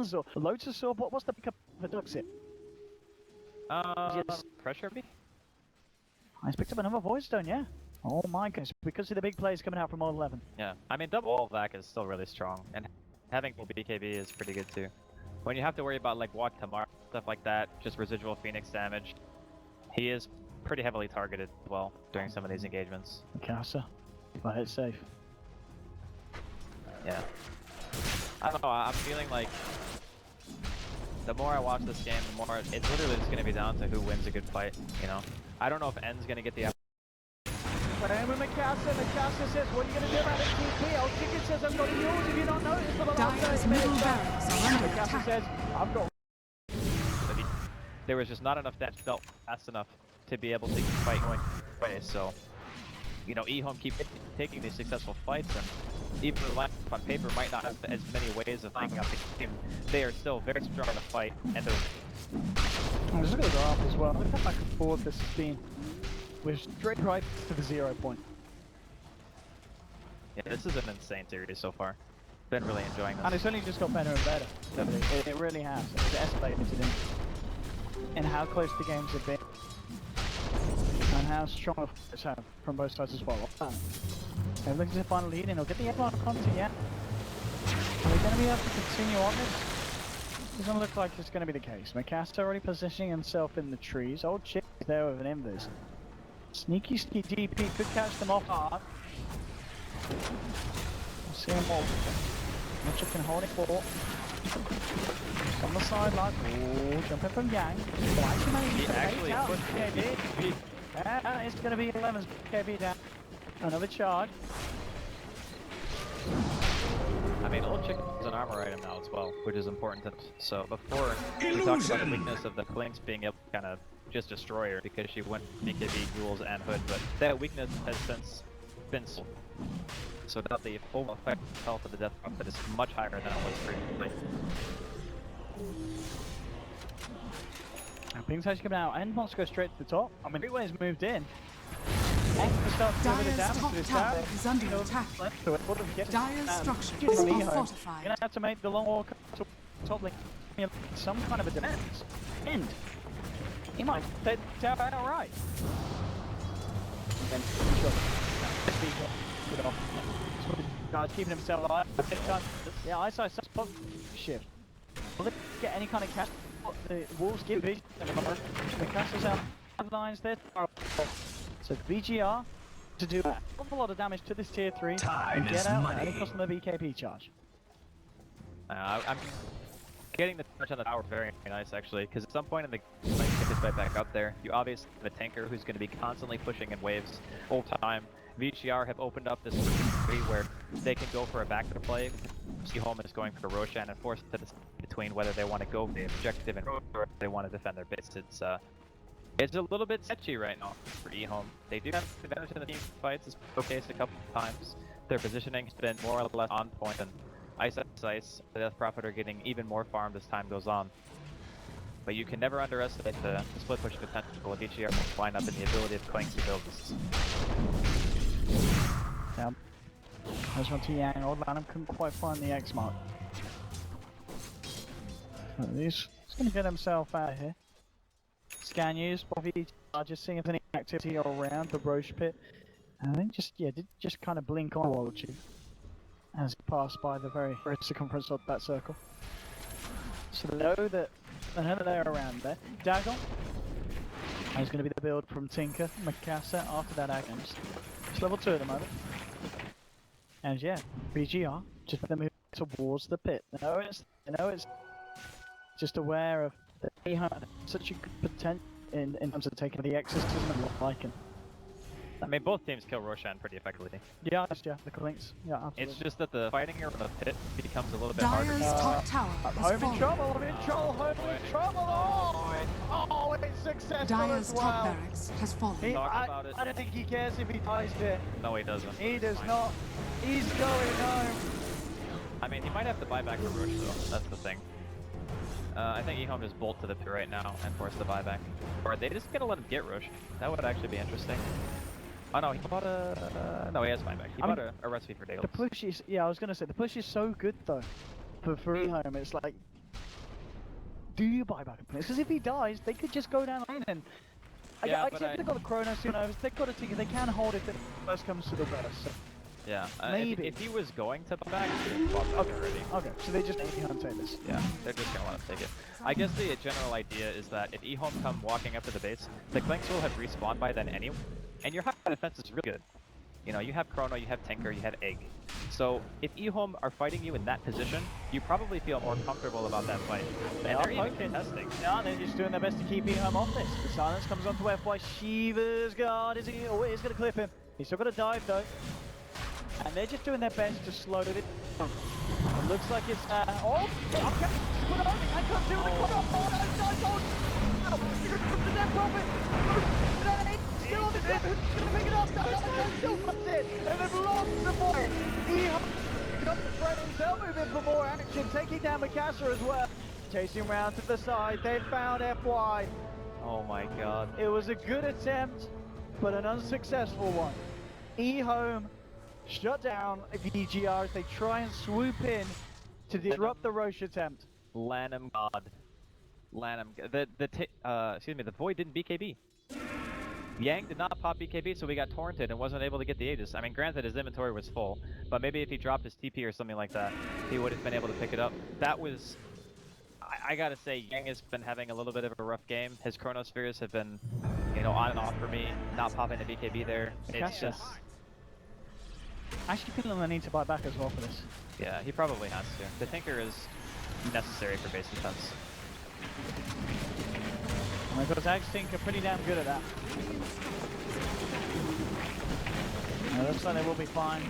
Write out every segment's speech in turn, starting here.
Ens or Lotus or what's the pickup for Duxit? Pressure me? He's picked up another Void Stone, yeah. Oh my goodness, because of the big plays coming out from all 11. Yeah, I mean, double wall vac is still really strong, and having BKB is pretty good too. When you have to worry about like Walk Tamar, stuff like that, just residual Phoenix damage, he is pretty heavily targeted as well during some of these engagements. Mikasa, play it safe. Yeah. I don't know, I'm feeling like the more I watch this game, the more it's literally just going to be down to who wins a good fight, you know? I don't know if N's going to get the... Playing with Mikasa, Mikasa says, what are you going to do about it, TP? Old Chicken says, I've got yours if you don't notice for the last 30 minutes. Mikasa says, I've got... There was just not enough that felt fast enough to be able to keep fight going away, so... You know, eHome keep taking these successful fights, and even the lineup on paper might not have as many ways of thinking out the game. They are still very strong in the fight, and they're... I'm just going to go off as well. Look how back and forth this has been. We're straight right to the 0 point. Yeah, this is an insane series so far. Been really enjoying this. And it's only just got better and better. It really has. It's escalated in how close the games have been. And how strong it's have from both sides as well. They're looking to find a lead and he'll get the F1 onto yet. Are we going to be able to continue on this? It doesn't look like it's going to be the case. Mikasa already positioning himself in the trees. Old Chick is there with an invis. Sneaky DP could catch them off hard. We'll see him more. Mitchell can hold it for. On the sideline. Oh, jumping from Yang. He actually pushed KB. It's going to be 11's KB down. Another charge. I mean, Old Chicken is an armor item now as well, which is important to us. So before, we talked about the weakness of the Clinks being able to kind of just destroy her because she went BKB, Ghouls, and Hood, but that weakness has since been solved. So now the overall effect of health of the Death Prophet is much higher than it was previously. Now Ping's actually coming out, and wants to go straight to the top. I mean, Freeway's moved in. Dyer's top tower is under attack. Dyer's structures are fortified. You're gonna have to make the long walk to top lane some kind of a defense. And he might take the tower outright. Then good off. Guys keeping himself alive. Yeah, eyesight spot shift. Will they get any kind of catch? The Wolves give vision. The castles out lines there. So VGR to do an awful lot of damage to this tier 3 and get out at any cost of the BKB charge. I'm getting the touch on the tower very nice actually, because at some point in the game, like, get this fight back up there, you obviously have a tanker who's going to be constantly pushing in waves all the time. VGR have opened up this where they can go for a back to play. eHome is going for Roshan and forced to decide between whether they want to go for the objective and or if they want to defend their base. It's a little bit sketchy right now for eHome. They do have advantage in the team fights, it's showcased a couple of times. Their positioning has been more or less on point, and Ice, the Death Prophet are getting even more farmed as time goes on. But you can never underestimate the split push potential of VGR lineup and the ability of Clank to build this. Yeah. There's one to Yang. Old Lanham couldn't quite find the X mark. So he's going to get himself out of here. Scan use, Bobby, just seeing if there's any activity around the Roche pit. And I think did just kind of blink on World Chief as he passed by the very circumference of that circle. So they know that they're around there. Dagon is going to be the build from Tinker, Mikasa after that Agnes. It's level 2 at the moment. And yeah, BGR just move towards the pit. They know it's just aware of that he had such a good potential in terms of taking the X's to liking. I mean, both teams kill Roshan pretty effectively. Yeah, the Clinks. Yeah, absolutely. It's just that the fighting here in the pit becomes a little bit harder. Dyer's top tower I'm in trouble, I'm in trouble! Oh, it's successful Dyer's as well! top barracks has fallen. I don't think he cares if he dies here. No, he doesn't. He does not. He's going home. I mean, he might have to buy back the Roche though, that's the thing. I think eHome just bolt to the pit right now and force the buyback. Or are they just gonna let him get Roche? That would actually be interesting. Oh no, he bought a... no, he has buyback. He bought a recipe for Dales. The push is... yeah, I was gonna say, the push is so good though. For eHome, it's like... do buy back a place, because if he dies, they could just go down lane and... Yeah, I they've got the Chronos, you know, they've got a ticket, they can hold it if first comes to the worst. So. Yeah, Maybe. if he was going to buy back, he would have bought back already. Okay, so they just make Ehome take this. Yeah, they're just gonna want to take it. I guess the general idea is that if Ehome come walking up to the base, the Clinks will have respawned by then anyway, and your high defense is really good. You know, you have Chrono, you have Tinker, you have Egg. So if Ehome are fighting you in that position, you probably feel more comfortable about that fight. And they're even contesting. Yeah, they're just doing their best to keep Ehome off this. The silence comes onto FY. Shiva's guard, is he? Oh, he's gonna clip him. He's still got to dive though. And they're just doing their best to slow it. It looks like it's oh, okay. I can't do it. Still on the tip. Pick it up. Still comes in. And they've lost the ball. Ehome got the threat himself, moving for more action, taking down Mikasa as well. Chasing round to the side. They found FY. Oh my god. It was a good attempt, but an unsuccessful one. Ehome shut down VGR as they try and swoop in to disrupt the Roche attempt. Lanham God. Lanham. Excuse me, the Void didn't BKB. Yang did not pop BKB, so we got torrented and wasn't able to get the Aegis. I mean, granted, his inventory was full, but maybe if he dropped his TP or something like that, he would have been able to pick it up. That was... I gotta say, Yang has been having a little bit of a rough game. His Chronospheres have been, you know, on and off for me, not popping the BKB there. It's just... I actually feel I need to buy back as well for this. Yeah, he probably has to. The Tinker is necessary for base defense. Oh, because Ag's Tinker pretty damn good at that. It looks like they will be fine.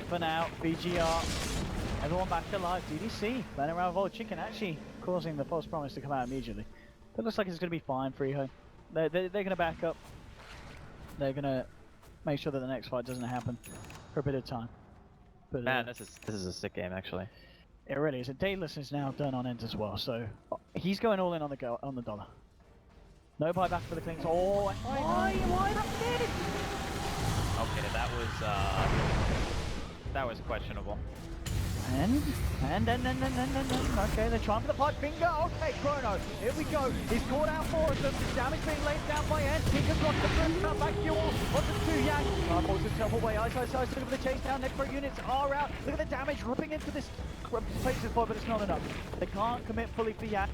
For now, BGR. Everyone back alive. DDC playing around with old chicken, actually causing the false promise to come out immediately. But it looks like it's going to be fine for Ehome. They're going to back up. They're going to make sure that the next fight doesn't happen for a bit of time. But, Man, this is a sick game actually. It really is. And Daedalus is now done on end as well, so he's going all in on the dollar. No buyback for the Clinks. Oh, why that did? Okay, that was questionable. And okay, they're trying for the pipe finger. Okay, Chrono, here we go. He's caught out for us. The damage being laid down by End. Tinker's got the first round back fuel. What's the two Yang? Pulls himself away. Ice. Looking for the chase down. Necro units are out. Look at the damage ripping into this places for, but it's not enough. They can't commit fully for Yang.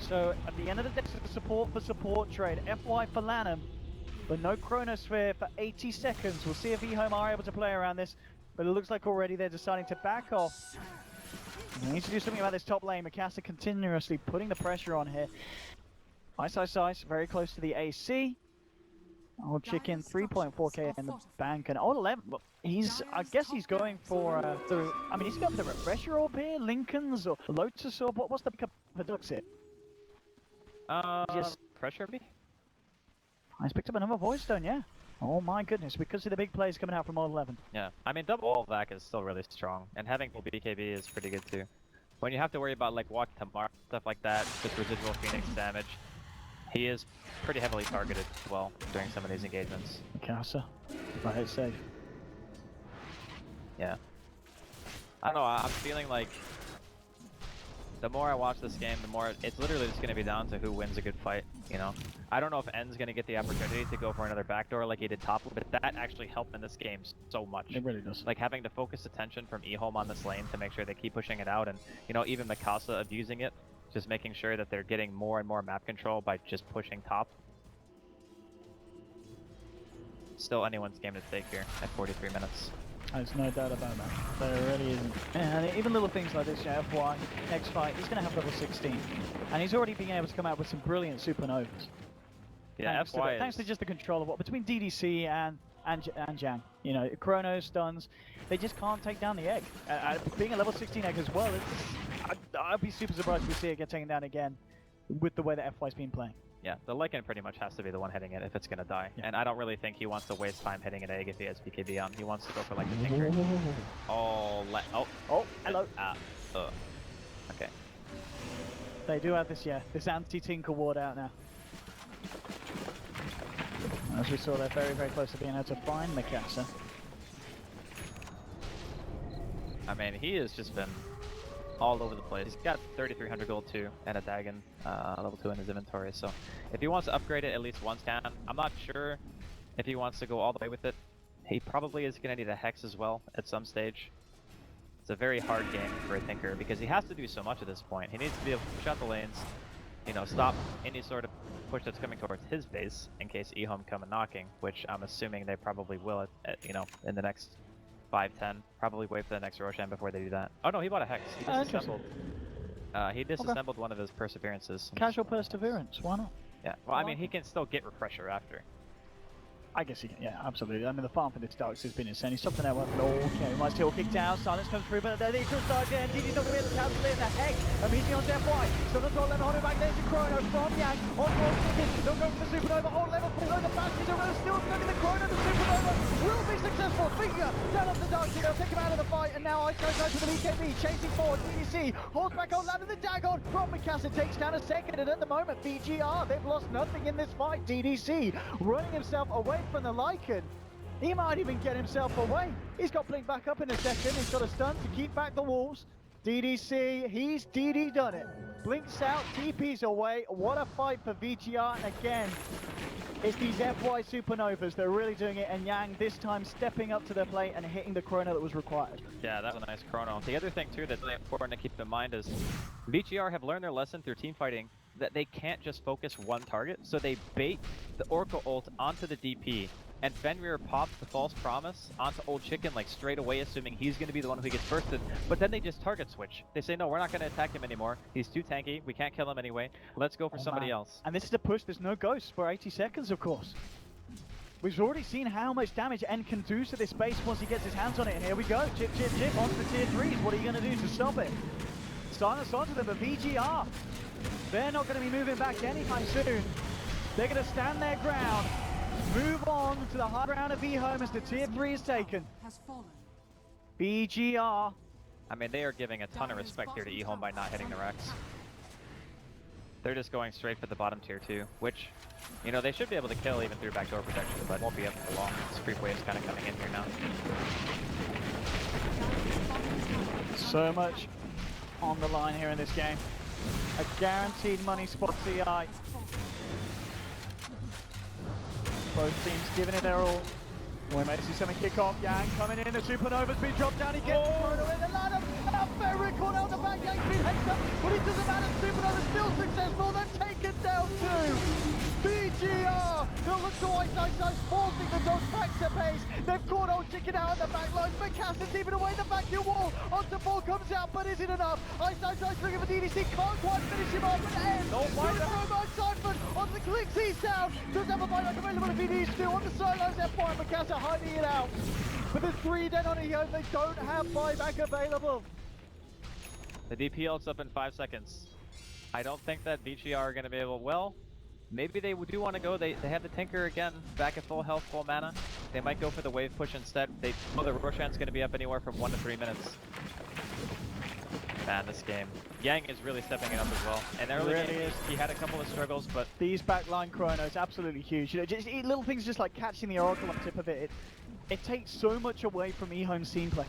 So at the end of the day, it's a support for support trade. FY for Lanham, but no Chronosphere for 80 seconds. We'll see if Ehome are able to play around this. But it looks like already they're deciding to back off. They need to do something about this top lane. Mikasa continuously putting the pressure on here. Ice, very close to the AC. Old chicken, 3.4k in the bank, and old 11. I guess he's going for he's going for the refresher orb here, Lincoln's or Lotus orb. What's the pickup for Dux here? Just pressure me. He's picked up another voice stone, yeah. Oh my goodness, because of the big plays coming out from all 11. Yeah, I mean, double wall vac is still really strong, and having full BKB is pretty good too. When you have to worry about like walk to mark, stuff like that, just residual Phoenix damage, he is pretty heavily targeted as well during some of these engagements. Mikasa, play it safe. Yeah. I don't know, I'm feeling like the more I watch this game, the more it's literally just going to be down to who wins a good fight, you know? I don't know if N's going to get the opportunity to go for another backdoor like he did top, but that actually helped in this game so much. It really does. Like having to focus attention from Ehome on this lane to make sure they keep pushing it out, and you know, even Mikasa abusing it, just making sure that they're getting more and more map control by just pushing top. Still anyone's game to take here at 43 minutes. There's no doubt about that. There really isn't. And even little things like this, yeah, FY, next fight, he's going to have level 16. And he's already been able to come out with some brilliant supernovas. Yeah, thanks to just the control of what between DDC and Jang. You know, Chrono stuns, they just can't take down the egg. Being a level 16 egg as well, I'd be super surprised if we see it get taken down again with the way that FY's been playing. Yeah, the Lycan pretty much has to be the one hitting it if it's gonna die. Yeah. And I don't really think he wants to waste time hitting an egg if he has BKB on. He wants to go for like the Tinker. Oh, hello. Okay. They do have this, yeah, this anti-Tinker ward out now. As we saw, they're very, very close to being able to find Mikasa. I mean, he has just been all over the place. He's got 3,300 gold too, and a Dagon level 2 in his inventory. So if he wants to upgrade it at least once, I'm not sure if he wants to go all the way with it. He probably is going to need a Hex as well at some stage. It's a very hard game for a Tinker because he has to do so much at this point. He needs to be able to push out the lanes, you know, stop any sort of push that's coming towards his base in case eHome come and knocking, which I'm assuming they probably will you know, in the next 5-10. Probably wait for the next Roshan before they do that. Oh no, he bought a Hex. He disassembled. He disassembled one of his Perseverances. Casual Perseverance, why not? Yeah, well, I mean, he can still get Refresher after. I guess he can, yeah, absolutely. I mean, the farm for this Darks has been insane. He's stopped an network, but okay, might still kicked out. Silence comes through, but the equal start again. DD's not going to be able to cancel it. The heck, immediately on Death White. Still not got level, holding back there to Chrono from Yang. On board, they'll go for the Supernova. On level, below the basket, they're still going to the Chrono. The Supernova will be successful. Finger down off the Darks, they'll take him out of the fight. And now Ice goes to the EKB, chasing forward. DDC holds back on land of the Dagon. From Mikasa takes down a second, and at the moment, BGR, they've lost nothing in this fight. DDC running himself away from the Lycan. He might even get himself away. He's got Blink back up in a second. He's got a stun to keep back the wolves. DDC, he's DD done it. Blinks out, TP's away. What a fight for VGR. And again, it's these FY Supernovas that are really doing it. And Yang this time stepping up to the plate and hitting the chrono that was required. Yeah, that was a nice chrono. The other thing too that's really important to keep in mind is VGR have learned their lesson through team fighting that they can't just focus one target. So they bait the Oracle ult onto the DP. And Fenrir pops the false promise onto Old Chicken like straight away, assuming he's going to be the one who gets bursted. But then they just target switch. They say, no, we're not going to attack him anymore. He's too tanky. We can't kill him anyway. Let's go for somebody else. And this is a push. There's no ghosts for 80 seconds, of course. We've already seen how much damage N can do to this base once he gets his hands on it. And here we go. Chip, chip, chip onto the tier 3s. What are you going to do to stop it? Silence onto them, but VGR. They're not going to be moving back anytime soon. They're going to stand their ground. Move on to the high ground of eHome as the tier 3 is taken. BGR. I mean, they are giving a ton of respect here to eHome by not hitting the Rex. They're just going straight for the bottom tier 2, which, you know, they should be able to kill even through backdoor protection, but won't be up for long. This wave's kind of coming in here now. So much on the line here in this game. A guaranteed money spot CI. Both teams giving it their all. We may see something kick off. Yang coming in. The Supernova's been dropped down. He gets thrown in the ladder. Now Ferry caught out the back. Yang's been heads up, but it doesn't matter. Supernova's still successful. They've taken down two. BGR. They'll look to Ice, forcing the dogs back to base. They've caught Old Chicken out on the back line. Mikassa's even away the vacuum wall. Onto ball comes out, but is it enough? Ice looking for DDC. Can't quite finish him off. And ends. Cypher on the clicks. He's down. Does have a buyback available if he needs to. On the sidelines, they're fine. Mikasa hiding it out. But there's 3 dead on eHome. They don't have buyback available. The DP ult's up in 5 seconds. I don't think that VGR are going to be able, well, maybe they do want to go. They have the Tinker again, back at full health, full mana. They might go for the wave push instead. They know the Roshan's going to be up anywhere from 1 to 3 minutes. Man, this game. Yang is really stepping it up as well. And early game, he had a couple of struggles, but these backline chronos absolutely huge. You know, just little things just like catching the Oracle on tip of it. It takes so much away from eHome scene play.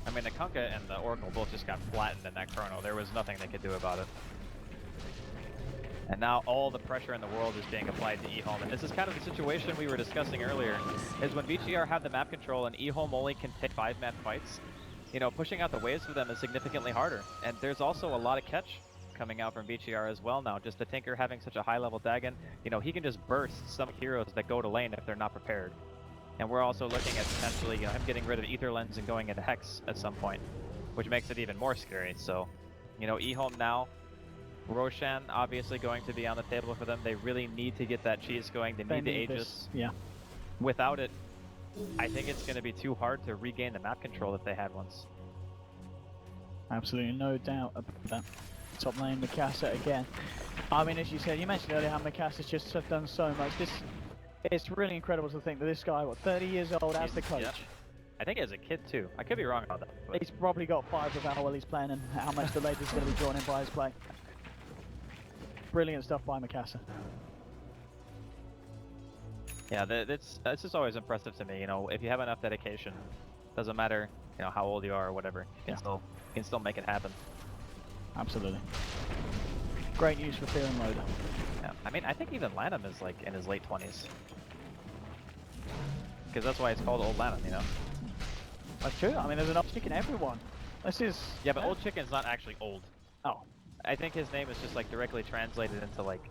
I mean, the Kunkka and the Oracle both just got flattened in that chrono. There was nothing they could do about it. And now all the pressure in the world is being applied to eHome. And this is kind of the situation we were discussing earlier, is when VGR have the map control and eHome only can take 5-man fights, you know, pushing out the waves for them is significantly harder. And there's also a lot of catch coming out from VGR as well now. Just the Tinker having such a high level Dagon, you know, he can just burst some heroes that go to lane if they're not prepared. And we're also looking at potentially, you know, him getting rid of Ether Lens and going into Hex at some point, which makes it even more scary. So, you know, eHome now, Roshan obviously going to be on the table for them. They really need to get that cheese going. They need the Aegis. Yeah. Without it, I think it's going to be too hard to regain the map control that they had once. Absolutely no doubt about that. Top lane, Mikasa again. I mean, as you said, you mentioned earlier how Mikasa's just have done so much. It's really incredible to think that this guy, what, 30 years old as the coach? Yeah. I think as a kid too. I could be wrong about that. But he's probably got 5 of how well he's playing and how much the ladies are going to be drawn in by his play. Brilliant stuff by Mikasa. Yeah, it's just always impressive to me, you know, if you have enough dedication, doesn't matter you know, how old you are or whatever. You can still make it happen. Absolutely. Great news for Fear and Loader. Yeah. I mean, I think even Lanham is like in his late 20s. Because that's why it's called Old Lanham, you know? That's true. I mean, there's an old chicken everyone. This is... Yeah, but Old Chicken's not actually old. Oh. I think his name is just like directly translated into like,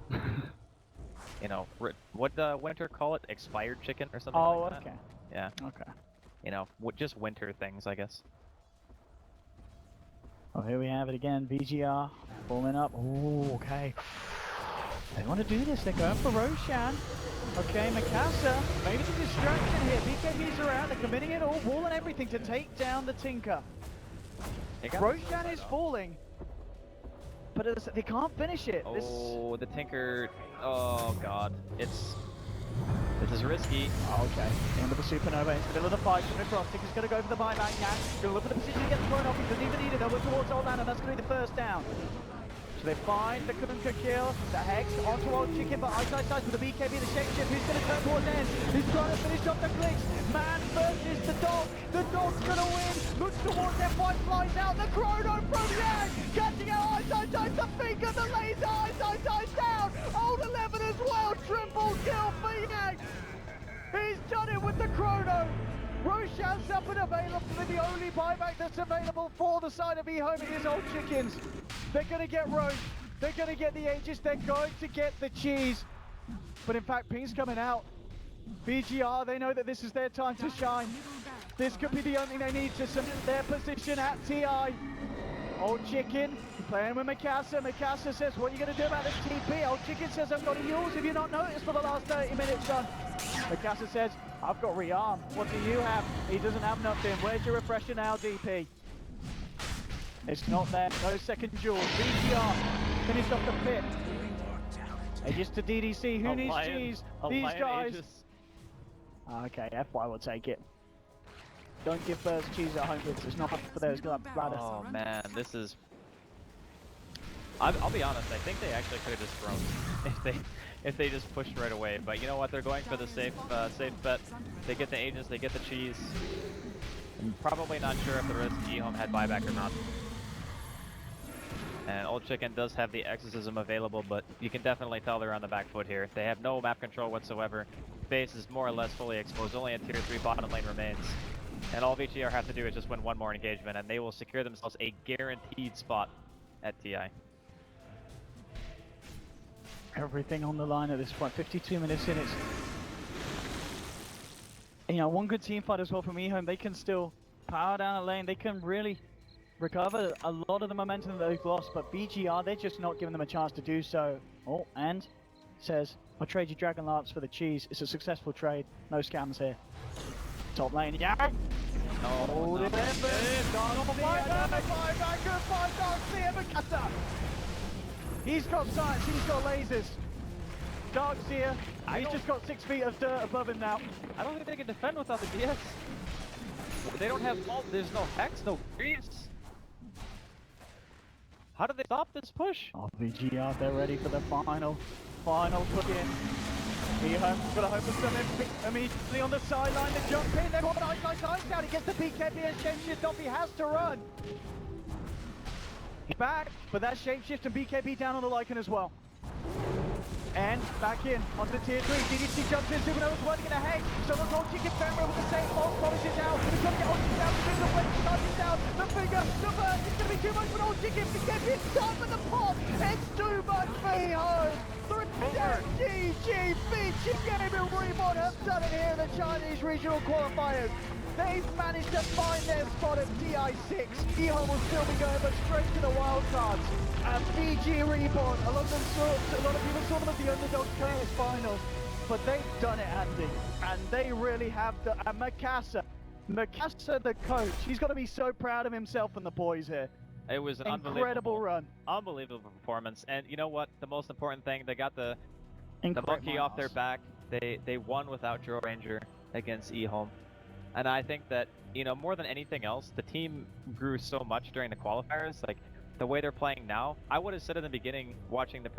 you know, what the Winter call it? Expired chicken or something like that? Okay. Yeah. Okay. You know, just winter things, I guess. Well, here we have it again. VGR forming up. Ooh, okay. They want to do this. They're going for Roshan. Okay, Mikasa. Maybe the distraction here. BKB's around. They're committing it all. Wall and everything to take down the Tinker. Roshan is falling. But they can't finish it. Oh, the Tinker. Oh, God. This is risky. Okay, into the Supernova, into the middle of the fight, coming across. Tinker's going to go for the buyback now. Going to look for the position to get thrown off. He doesn't even need it. They'll look towards Old Man, and that's going to be the first down. So they find the Kunka kill, the Hex onto Old Chicken, but eyesight with the BKB, the shapeshift, who's going to turn towards end. He's trying to finish off the clicks. Man versus the dog. The dog's going to win. Looks towards them, one flies out. The Chrono from Yang, catching out eyesight, the finger, the laser, eyesight down. Old 11 as well, triple kill for Yang. He's done it with the Chrono. Roshan's up and available for the only buyback that's available for the side of eHome. It is Old Chickens. They're going to get Roche. They're going to get the Aegis. They're going to get the cheese. But in fact, Ping's coming out. BGR, they know that this is their time to shine. This could be the only thing they need to cement their position at TI. Old Chicken playing with Mikasa. Mikasa says, what are you going to do about this TP? Old Chicken says, I've got to use. If you're not noticed for the last 30 minutes, son. Mikasa says, I've got rearm. What do you have? He doesn't have nothing. Where's your refresher now, DP? It's not there. No second duel. BGR finished off the pit. Aegis to DDC. Who needs cheese? These guys. Okay, FY will take it. Don't give birds cheese at home, because it's not for those bladders. Oh man, this is... I'll be honest, I think they actually could have just thrown if they just pushed right away. But you know what? They're going for the safe bet. They get the Aegis, they get the cheese. I'm probably not sure if the rest of eHome had buyback or not. And Old Chicken does have the exorcism available, but you can definitely tell they're on the back foot here. They have no map control whatsoever. Base is more or less fully exposed. Only a tier 3 bottom lane remains. And all VGR have to do is just win one more engagement, and they will secure themselves a guaranteed spot at TI. Everything on the line at this point. 52 minutes in. It's, you know, one good team fight as well from eHome. They can still power down a lane. They can really recover a lot of the momentum that they've lost, but BGR, they're just not giving them a chance to do so. Oh, and says, I'll trade you Dragon Lance for the cheese. It's a successful trade. No scams here. Top lane, yeah. Oh, it He's got science, he's got lasers. Darkseer, he's just got 6 feet of dirt above him now. I don't think they can defend without the DS. They don't have ult, there's no Hex, no Grease. How do they stop this push? Oh, VGR, they're ready for the final push in. eHome's got to hope for some immediately on the sideline. The jump in, they've got eyes down. He gets the BKB and shapeshift off. He has to run. He's back, but that shapeshift and BKB down on the Lycan as well. And back in onto the tier 3. DDC jumps in, Supernova's working a Hex. So the Old Chicken Femra with the same fault polishes out. He's going to get Old Chicken down, the finger when charges down. The finger, the burst, it's going to be too much for Old Chicken. BKB is done with the pot. It's too much for eHome. GG, Fiji Gaming Reborn have done it here in the Chinese regional qualifiers. They've managed to find their spot at TI6. eHome will still be going, but straight to the wildcards. And Fiji Reborn, a lot of people saw them as the underdogs going to finals, but they've done it, Andy. And they really have the Mikasa, the coach, he's got to be so proud of himself and the boys here. It was an incredible run. Unbelievable performance. And you know what? The most important thing, they got the monkey off their back. They won without Joe Ranger against eHome. And I think that, you know, more than anything else, the team grew so much during the qualifiers. Like, the way they're playing now, I would have said in the beginning, watching the